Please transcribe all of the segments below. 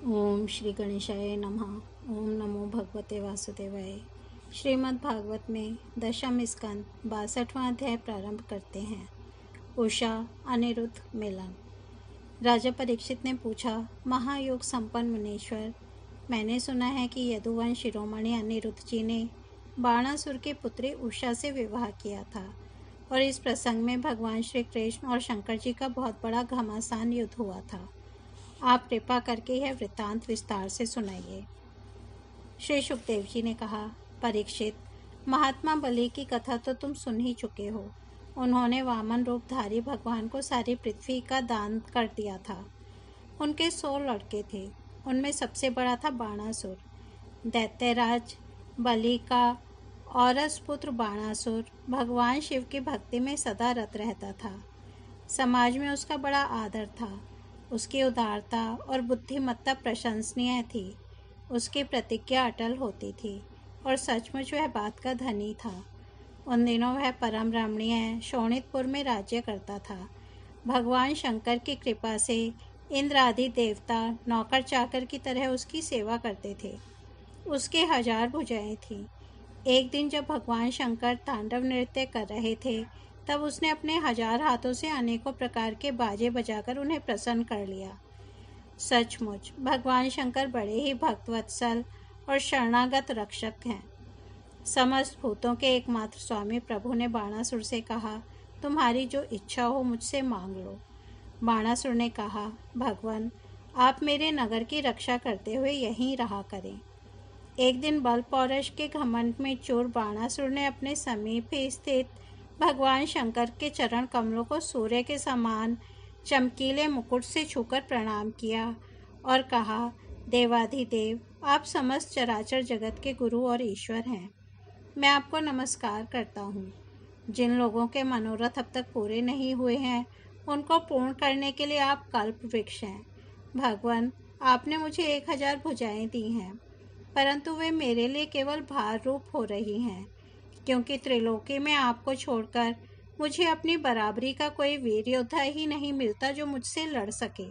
ओम श्री गणेशाय नमः। ओम नमो भगवते वासुदेवाय। श्रीमद् भागवत में दशम स्कंद 62वां अध्याय प्रारंभ करते हैं। उषा अनिरुद्ध मिलन। राजा परीक्षित ने पूछा, महायोग संपन्न मुनीश्वर, मैंने सुना है कि यदुवंश शिरोमणि अनिरुद्ध जी ने बाणासुर की पुत्री उषा से विवाह किया था और इस प्रसंग में भगवान श्री कृष्ण और शंकर जी का बहुत बड़ा घमासान युद्ध हुआ था। आप कृपा करके यह वृत्तांत विस्तार से सुनाइए। श्री सुखदेव जी ने कहा, परीक्षित, महात्मा बलि की कथा तो तुम सुन ही चुके हो। उन्होंने वामन रूपधारी भगवान को सारी पृथ्वी का दान कर दिया था। उनके 100 लड़के थे। उनमें सबसे बड़ा था बाणासुर। दैत्यराज बलि का औरस पुत्र बाणासुर भगवान शिव की भक्ति में सदा रत रहता था। समाज में उसका बड़ा आदर था। उसकी उदारता और बुद्धिमत्ता प्रशंसनीय थी। उसकी प्रतिज्ञा अटल होती थी और सचमुच वह बात का धनी था। उन दिनों वह परम रमणीय शोणितपुर में राज्य करता था। भगवान शंकर की कृपा से इंद्र आदि देवता नौकर चाकर की तरह उसकी सेवा करते थे। उसके 1000 भुजाएं थीं। एक दिन जब भगवान शंकर तांडव नृत्य कर रहे थे, तब उसने अपने 1000 हाथों से अनेकों प्रकार के बाजे बजाकर उन्हें प्रसन्न कर लिया। सचमुच भगवान शंकर बड़े ही भक्तवत्सल और शरणागत रक्षक हैं। समस्त भूतों के एकमात्र स्वामी प्रभु ने बाणासुर से कहा, तुम्हारी जो इच्छा हो मुझसे मांग लो। बाणासुर ने कहा, भगवान, आप मेरे नगर की रक्षा करते हुए यहीं रहा करें। एक दिन बल पौरुष के घमंड में चूर बाणासुर ने अपने समीप ही स्थित भगवान शंकर के चरण कमलों को सूर्य के समान चमकीले मुकुट से छूकर प्रणाम किया और कहा, देवाधिदेव, आप समस्त चराचर जगत के गुरु और ईश्वर हैं। मैं आपको नमस्कार करता हूँ। जिन लोगों के मनोरथ अब तक पूरे नहीं हुए हैं, उनको पूर्ण करने के लिए आप कल्प वृक्ष हैं। भगवान, आपने मुझे 1000 भुजाएं दी हैं, परंतु वे मेरे लिए केवल भार रूप हो रही हैं, क्योंकि त्रिलोकी में आपको छोड़कर मुझे अपनी बराबरी का कोई वीर योद्धा ही नहीं मिलता जो मुझसे लड़ सके।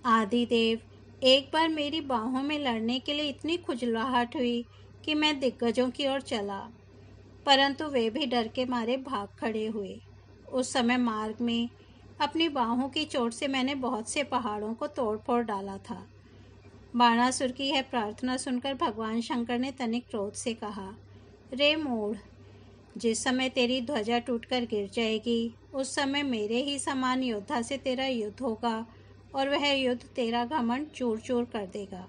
आदिदेव, एक बार मेरी बाहों में लड़ने के लिए इतनी खुजलाहट हुई कि मैं दिग्गजों की ओर चला, परंतु वे भी डर के मारे भाग खड़े हुए। उस समय मार्ग में अपनी बाहों की चोट से मैंने बहुत से पहाड़ों को तोड़ फोड़ डाला था। बाणासुर की यह प्रार्थना सुनकर भगवान शंकर ने तनिक क्रोध से कहा, रे मूढ़, जिस समय तेरी ध्वजा टूटकर गिर जाएगी, उस समय मेरे ही समान योद्धा से तेरा युद्ध होगा और वह युद्ध तेरा घमंड चूर चूर कर देगा।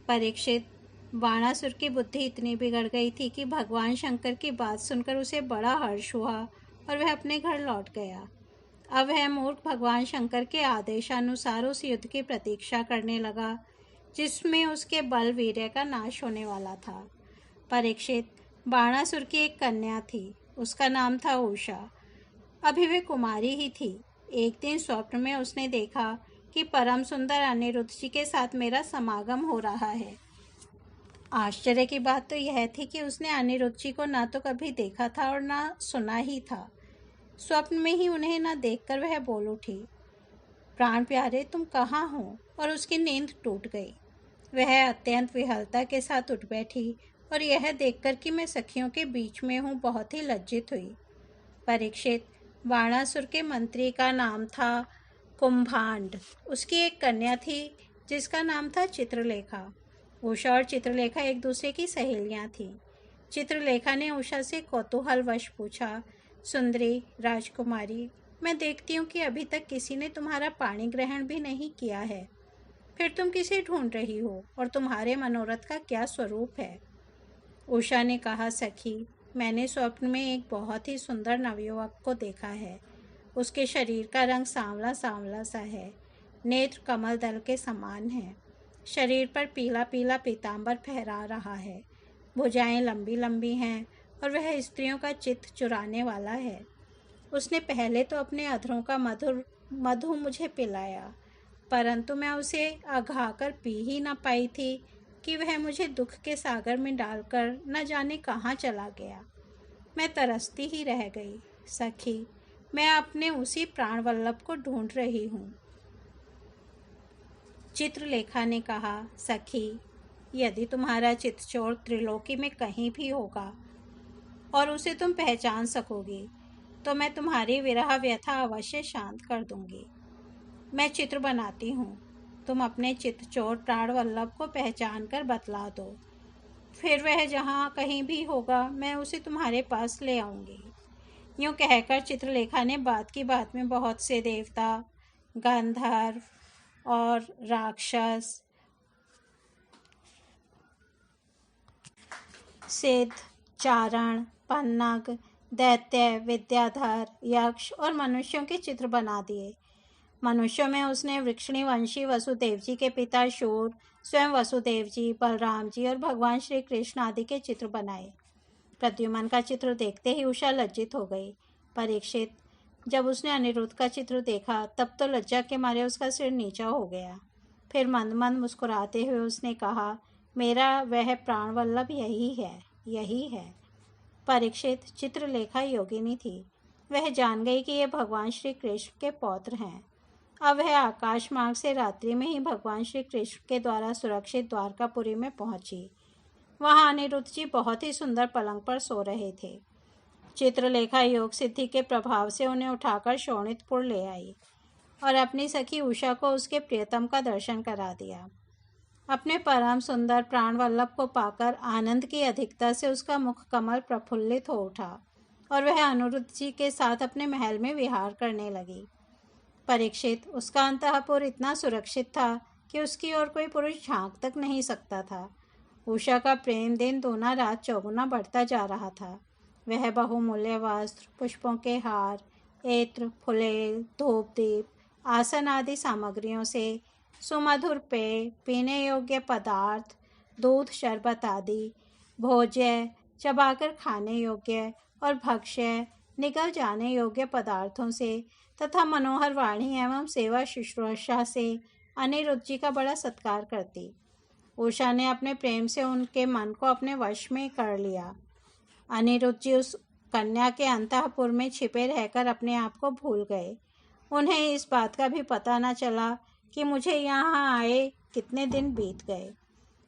परीक्षित, बाणासुर की बुद्धि इतनी बिगड़ गई थी कि भगवान शंकर की बात सुनकर उसे बड़ा हर्ष हुआ और वह अपने घर लौट गया। अब वह मूर्ख भगवान शंकर के आदेशानुसार उस युद्ध की प्रतीक्षा करने लगा जिसमें उसके बल वीर्य का नाश होने वाला था। परीक्षित, बाणासुर की एक कन्या थी। उसका नाम था उषा। अभी वे कुमारी ही थी। एक दिन स्वप्न में उसने देखा कि परम सुंदर अनिरुद्ध जी के साथ मेरा समागम हो रहा है। आश्चर्य की बात तो यह थी कि उसने अनिरुद्ध जी को ना तो कभी देखा था और ना सुना ही था। स्वप्न में ही उन्हें न देखकर वह बोल उठी, प्राण प्यारे, तुम कहाँ हो? और उसकी नींद टूट गई। वह अत्यंत विहलता के साथ उठ बैठी और यह देखकर कि मैं सखियों के बीच में हूँ, बहुत ही लज्जित हुई। परीक्षित, बाणासुर के मंत्री का नाम था कुंभांड। उसकी एक कन्या थी जिसका नाम था चित्रलेखा। उषा और चित्रलेखा एक दूसरे की सहेलियां थीं। चित्रलेखा ने उषा से कौतूहलवश पूछा, सुंदरी राजकुमारी, मैं देखती हूँ कि अभी तक किसी ने तुम्हारा पाणी ग्रहण भी नहीं किया है, फिर तुम किसे ढूंढ रही हो और तुम्हारे मनोरथ का क्या स्वरूप है? उषा ने कहा, सखी, मैंने स्वप्न में एक बहुत ही सुंदर नवयुवक को देखा है। उसके शरीर का रंग सांवला सांवला सा है। नेत्र कमल दल के समान है। शरीर पर पीला पीला पीतांबर फहरा रहा है। भुजाएं लंबी लंबी हैं और वह स्त्रियों का चित्त चुराने वाला है। उसने पहले तो अपने अधरों का मधु मुझे पिलाया, परंतु मैं उसे अघाकर पी ही न पाई थी कि वह मुझे दुख के सागर में डालकर न जाने कहाँ चला गया। मैं तरसती ही रह गई। सखी, मैं अपने उसी प्राणवल्लभ को ढूंढ रही हूँ। चित्रलेखा ने कहा, सखी, यदि तुम्हारा चितचोर त्रिलोकी में कहीं भी होगा और उसे तुम पहचान सकोगी तो मैं तुम्हारी विरह व्यथा अवश्य शांत कर दूंगी। मैं चित्र बनाती हूँ, तुम अपने चितचोर प्राणवल्लभ को पहचान कर बतला दो, फिर वह जहाँ कहीं भी होगा मैं उसे तुम्हारे पास ले आऊँगी। यूँ कहकर चित्रलेखा ने बात की बात में बहुत से देवता, गंधर्व और राक्षस, सिद्ध, चारण, पन्नग, दैत्य, विद्याधर, यक्ष और मनुष्यों के चित्र बना दिए। मनुष्यों में उसने वृक्षणी वंशी वसुदेव जी के पिता शूर, स्वयं वसुदेव जी, बलराम जी और भगवान श्री कृष्ण आदि के चित्र बनाए। प्रद्युम्न का चित्र देखते ही उषा लज्जित हो गई। परीक्षित, जब उसने अनिरुद्ध का चित्र देखा तब तो लज्जा के मारे उसका सिर नीचा हो गया। फिर मंद मंद मुस्कुराते हुए उसने कहा, मेरा वह प्राणवल्लभ यही है। परीक्षित, चित्रलेखा योगिनी थी। वह जान गई कि ये भगवान श्री कृष्ण के पौत्र हैं। अब वह आकाश मार्ग से रात्रि में ही भगवान श्री कृष्ण के द्वारा सुरक्षित द्वारकापुरी में पहुंची। वहां अनिरुद्ध जी बहुत ही सुंदर पलंग पर सो रहे थे। चित्रलेखा योग सिद्धि के प्रभाव से उन्हें उठाकर शोणितपुर ले आई और अपनी सखी उषा को उसके प्रियतम का दर्शन करा दिया। अपने परम सुंदर प्राणवल्लभ को पाकर आनंद की अधिकता से उसका मुख कमल प्रफुल्लित हो उठा और वह अनिरुद्ध जी के साथ अपने महल में विहार करने लगी। परीक्षित, उसका अंतःपुर इतना सुरक्षित था कि उसकी ओर कोई पुरुष झांक तक नहीं सकता था। उषा का प्रेम दिन दूना रात चौगुना बढ़ता जा रहा था। वह बहुमूल्य वस्त्र, पुष्पों के हार, इत्र, फुलेल, धूप दीप, आसन आदि सामग्रियों से सुमधुर पेय, पीने योग्य पदार्थ, दूध, शरबत आदि, भोज्य, चबाकर खाने योग्य और भक्ष्य, निगल जाने योग्य पदार्थों से तथा मनोहर वाणी एवं सेवा शुश्रूषा से अनिरुद्ध जी का बड़ा सत्कार करती। उषा ने अपने प्रेम से उनके मन को अपने वश में कर लिया। अनिरुद्ध जी उस कन्या के अंतःपुर में छिपे रहकर अपने आप को भूल गए। उन्हें इस बात का भी पता न चला कि मुझे यहाँ आए कितने दिन बीत गए।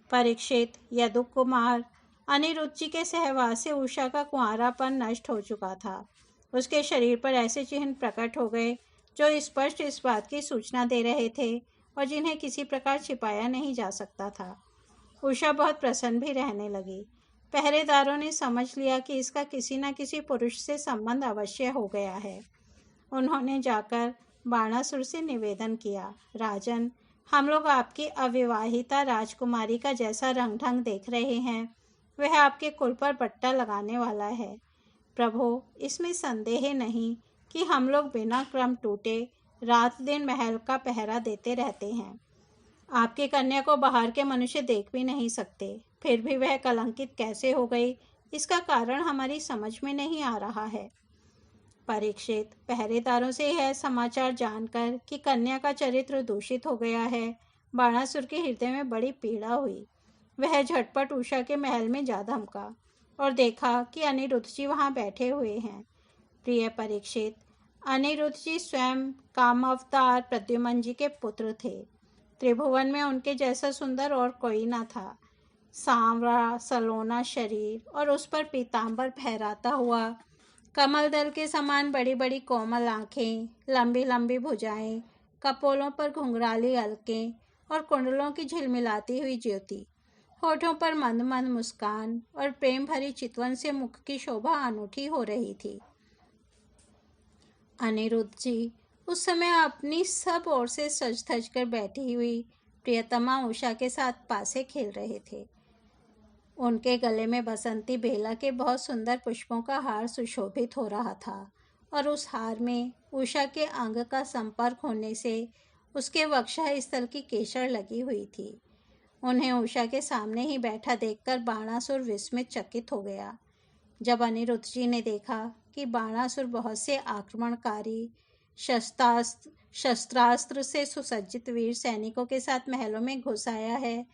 परीक्षित, यदु कुमार, अनिरुद्ध जी के सहवास से उषा का कुंवारापन नष्ट हो चुका था। उसके शरीर पर ऐसे चिन्ह प्रकट हो गए जो स्पष्ट इस बात की सूचना दे रहे थे और जिन्हें किसी प्रकार छिपाया नहीं जा सकता था। उषा बहुत प्रसन्न भी रहने लगी। पहरेदारों ने समझ लिया कि इसका किसी न किसी पुरुष से संबंध अवश्य हो गया है। उन्होंने जाकर बाणासुर से निवेदन किया, राजन, हम लोग आपकी अविवाहिता राजकुमारी का जैसा रंग ढंग देख रहे हैं वह आपके कुल पर बट्टा लगाने वाला है। प्रभो, इसमें संदेह नहीं कि हम लोग बिना क्रम टूटे रात दिन महल का पहरा देते रहते हैं। आपकी कन्या को बाहर के मनुष्य देख भी नहीं सकते, फिर भी वह कलंकित कैसे हो गई इसका कारण हमारी समझ में नहीं आ रहा है। परीक्षित, पहरेदारों से यह समाचार जानकर कि कन्या का चरित्र दूषित हो गया है, बाणासुर के हृदय में बड़ी पीड़ा हुई। वह झटपट उषा के महल में जा धमका और देखा कि अनिरुद्ध जी वहाँ बैठे हुए हैं। प्रिय परीक्षित, अनिरुद्ध जी स्वयं कामावतार प्रद्युम्न जी के पुत्र थे। त्रिभुवन में उनके जैसा सुंदर और कोई न था। सांवरा सलोना शरीर और उस पर पीतांबर फहराता हुआ, कमल दल के समान बड़ी बड़ी कोमल आंखें, लंबी लंबी भुजाएं, कपोलों पर घुंघराली अलकें और कुंडलों की झिलमिलाती हुई ज्योति, होठों पर मंद मंद मुस्कान और प्रेम भरी चितवन से मुख की शोभा अनूठी हो रही थी। अनिरुद्ध जी उस समय अपनी सब ओर से सज धज कर बैठी हुई प्रियतमा उषा के साथ पासे खेल रहे थे। उनके गले में बसंती बेला के बहुत सुंदर पुष्पों का हार सुशोभित हो रहा था और उस हार में उषा के अंग का संपर्क होने से उसके वक्षः स्थल की केसर लगी हुई थी। उन्हें उषा के सामने ही बैठा देखकर बाणासुर विस्मित चकित हो गया। जब अनिरुद्ध जी ने देखा कि बाणासुर बहुत से आक्रमणकारी शस्त्रास्त्र से सुसज्जित वीर सैनिकों के साथ महलों में घुस आया है,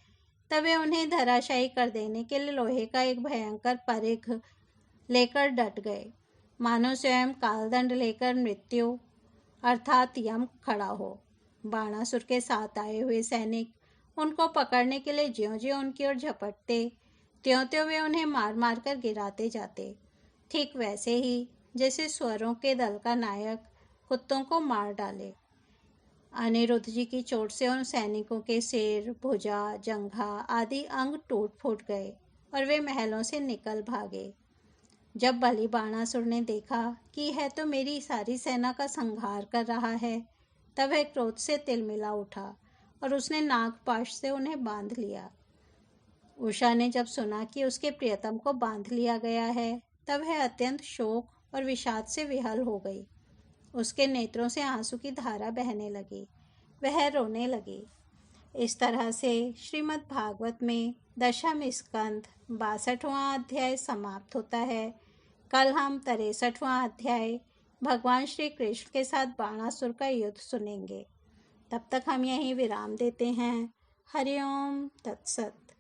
तब वे उन्हें धराशायी कर देने के लिए लोहे का एक भयंकर परिघ लेकर डट गए, मानो स्वयं कालदंड लेकर मृत्यु अर्थात यम खड़ा हो। बाणासुर के साथ आए हुए सैनिक उनको पकड़ने के लिए ज्यों-ज्यों उनकी ओर झपटते, त्यों-त्यों वे उन्हें मार मार कर गिराते जाते। ठीक वैसे ही जैसे स्वरों के दल का नायक कुत्तों को मार डाले। अनिरुद्ध जी की चोट से उन सैनिकों के सिर, भुजा, जंघा आदि अंग टूट फूट गए और वे महलों से निकल भागे। जब बलि बाणासुर ने देखा कि यह तो मेरी सारी सेना का संहार कर रहा है, तब वह क्रोध से तिलमिला उठा और उसने नागपाश से उन्हें बांध लिया। उषा ने जब सुना कि उसके प्रियतम को बांध लिया गया है, तब वह अत्यंत शोक और विषाद से विहल हो गई। उसके नेत्रों से आंसू की धारा बहने लगी, वह रोने लगी। इस तरह से श्रीमद् भागवत में दशम स्कंध 62वां अध्याय समाप्त होता है। कल हम 63वां अध्याय भगवान श्री कृष्ण के साथ बाणासुर का युद्ध सुनेंगे। तब तक हम यहीं विराम देते हैं। हरि ओम तत्सत।